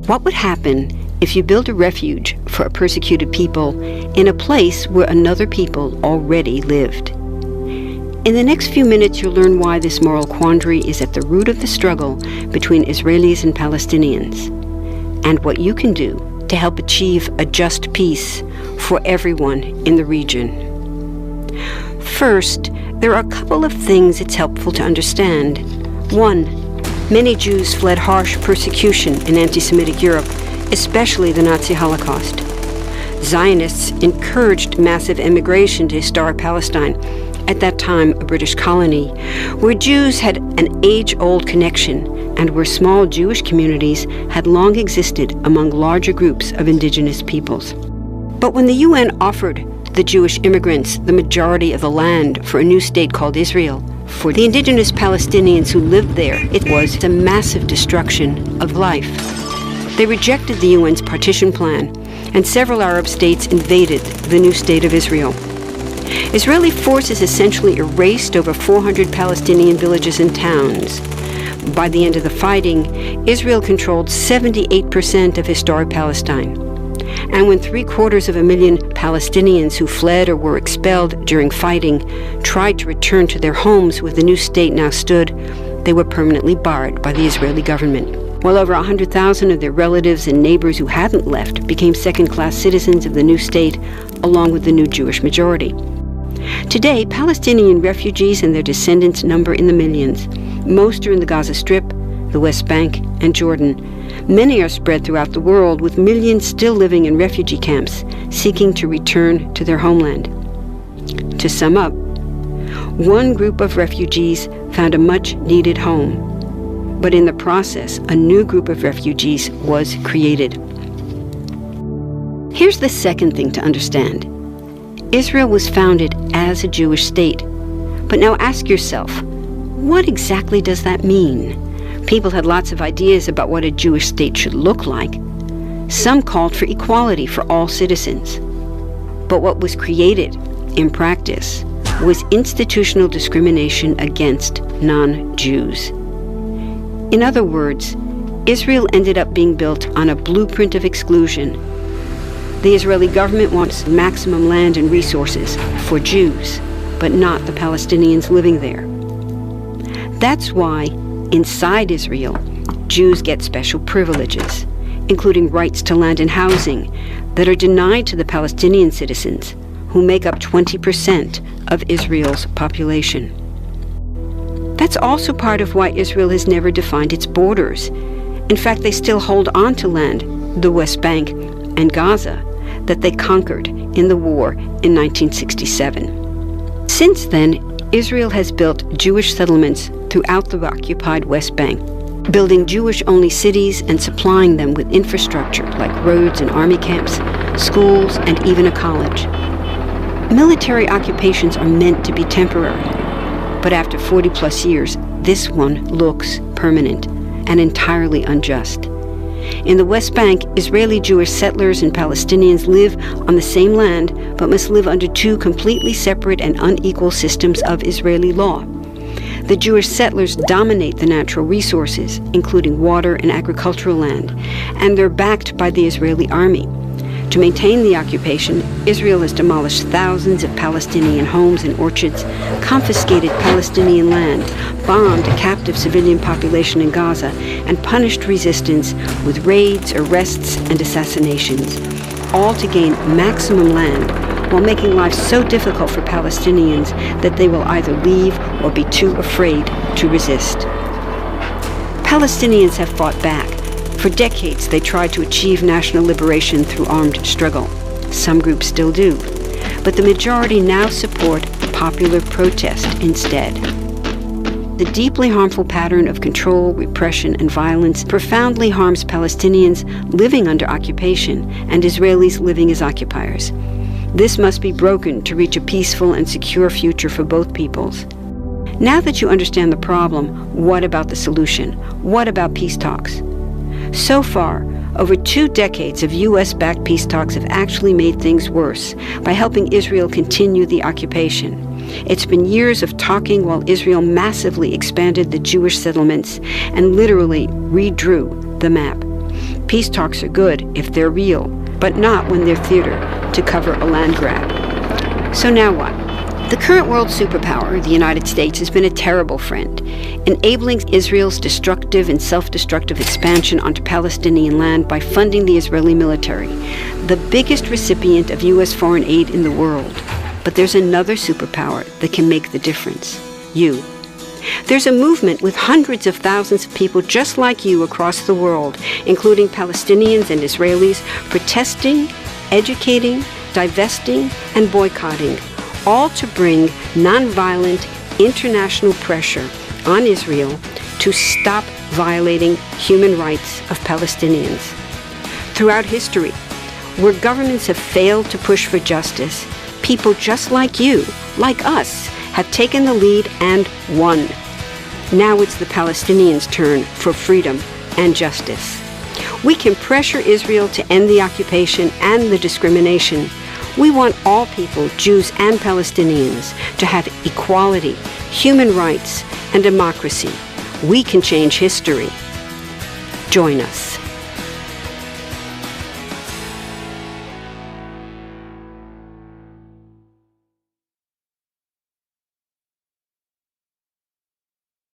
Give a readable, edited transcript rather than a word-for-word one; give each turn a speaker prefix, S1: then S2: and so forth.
S1: What would happen if you built a refuge for a persecuted people in a place where another people already lived? In the next few minutes, you'll learn why this moral quandary is at the root of the struggle between Israelis and Palestinians, and what you can do to help achieve a just peace for everyone in the region. First, there are a couple of things it's helpful to understand. One, many Jews fled harsh persecution in anti-Semitic Europe, especially the Nazi Holocaust. Zionists encouraged massive immigration to historic Palestine, at that time a British colony, where Jews had an age-old connection and where small Jewish communities had long existed among larger groups of indigenous peoples. But when the UN offered the Jewish immigrants the majority of the land for a new state called Israel, for the indigenous Palestinians who lived there, it was a massive destruction of life. They rejected the UN's partition plan, and several Arab states invaded the new state of Israel. Israeli forces essentially erased over 400 Palestinian villages and towns. By the end of the fighting, Israel controlled 78% of historic Palestine. And when 750,000 Palestinians who fled or were expelled during fighting tried to return to their homes where the new state now stood, they were permanently barred by the Israeli government. While over 100,000 of their relatives and neighbors who hadn't left became second-class citizens of the new state, along with the new Jewish majority. Today, Palestinian refugees and their descendants number in the millions. Most are in the Gaza Strip, the West Bank, and Jordan. Many are spread throughout the world, with millions still living in refugee camps, seeking to return to their homeland. To sum up, one group of refugees found a much-needed home, but in the process, a new group of refugees was created. Here's the second thing to understand. Israel was founded as a Jewish state. But now ask yourself, what exactly does that mean? People had lots of ideas about what a Jewish state should look like. Some called for equality for all citizens. But what was created, in practice, was institutional discrimination against non-Jews. In other words, Israel ended up being built on a blueprint of exclusion. The Israeli government wants maximum land and resources for Jews, but not the Palestinians living there. That's why, inside Israel, Jews get special privileges, including rights to land and housing, that are denied to the Palestinian citizens, who make up 20% of Israel's population. That's also part of why Israel has never defined its borders. In fact, they still hold on to land, the West Bank and Gaza, that they conquered in the war in 1967. Since then, Israel has built Jewish settlements throughout the occupied West Bank, building Jewish-only cities and supplying them with infrastructure like roads and army camps, schools, and even a college. Military occupations are meant to be temporary, but after 40-plus years, this one looks permanent and entirely unjust. In the West Bank, Israeli Jewish settlers and Palestinians live on the same land, but must live under two completely separate and unequal systems of Israeli law. The Jewish settlers dominate the natural resources, including water and agricultural land, and they're backed by the Israeli army. To maintain the occupation, Israel has demolished thousands of Palestinian homes and orchards, confiscated Palestinian land, bombed a captive civilian population in Gaza, and punished resistance with raids, arrests, and assassinations, all to gain maximum land, while making life so difficult for Palestinians that they will either leave or be too afraid to resist. Palestinians have fought back. For decades, they tried to achieve national liberation through armed struggle. Some groups still do. But the majority now support popular protest instead. The deeply harmful pattern of control, repression, and violence profoundly harms Palestinians living under occupation and Israelis living as occupiers. This must be broken to reach a peaceful and secure future for both peoples. Now that you understand the problem, what about the solution? What about peace talks? So far, over 2 decades of U.S.-backed peace talks have actually made things worse by helping Israel continue the occupation. It's been years of talking while Israel massively expanded the Jewish settlements and literally redrew the map. Peace talks are good if they're real, but not when they're theater to cover a land grab. So now what? The current world superpower, the United States, has been a terrible friend, enabling Israel's destructive and self-destructive expansion onto Palestinian land by funding the Israeli military, the biggest recipient of U.S. foreign aid in the world. But there's another superpower that can make the difference: you. There's a movement with hundreds of thousands of people just like you across the world, including Palestinians and Israelis, protesting, educating, divesting, and boycotting, all to bring nonviolent international pressure on Israel to stop violating human rights of Palestinians. Throughout history, where governments have failed to push for justice, people just like you, like us, have taken the lead and won. Now it's the Palestinians' turn for freedom and justice. We can pressure Israel to end the occupation and the discrimination. We want all people, Jews and Palestinians, to have equality, human rights, and democracy. We can change history. Join us.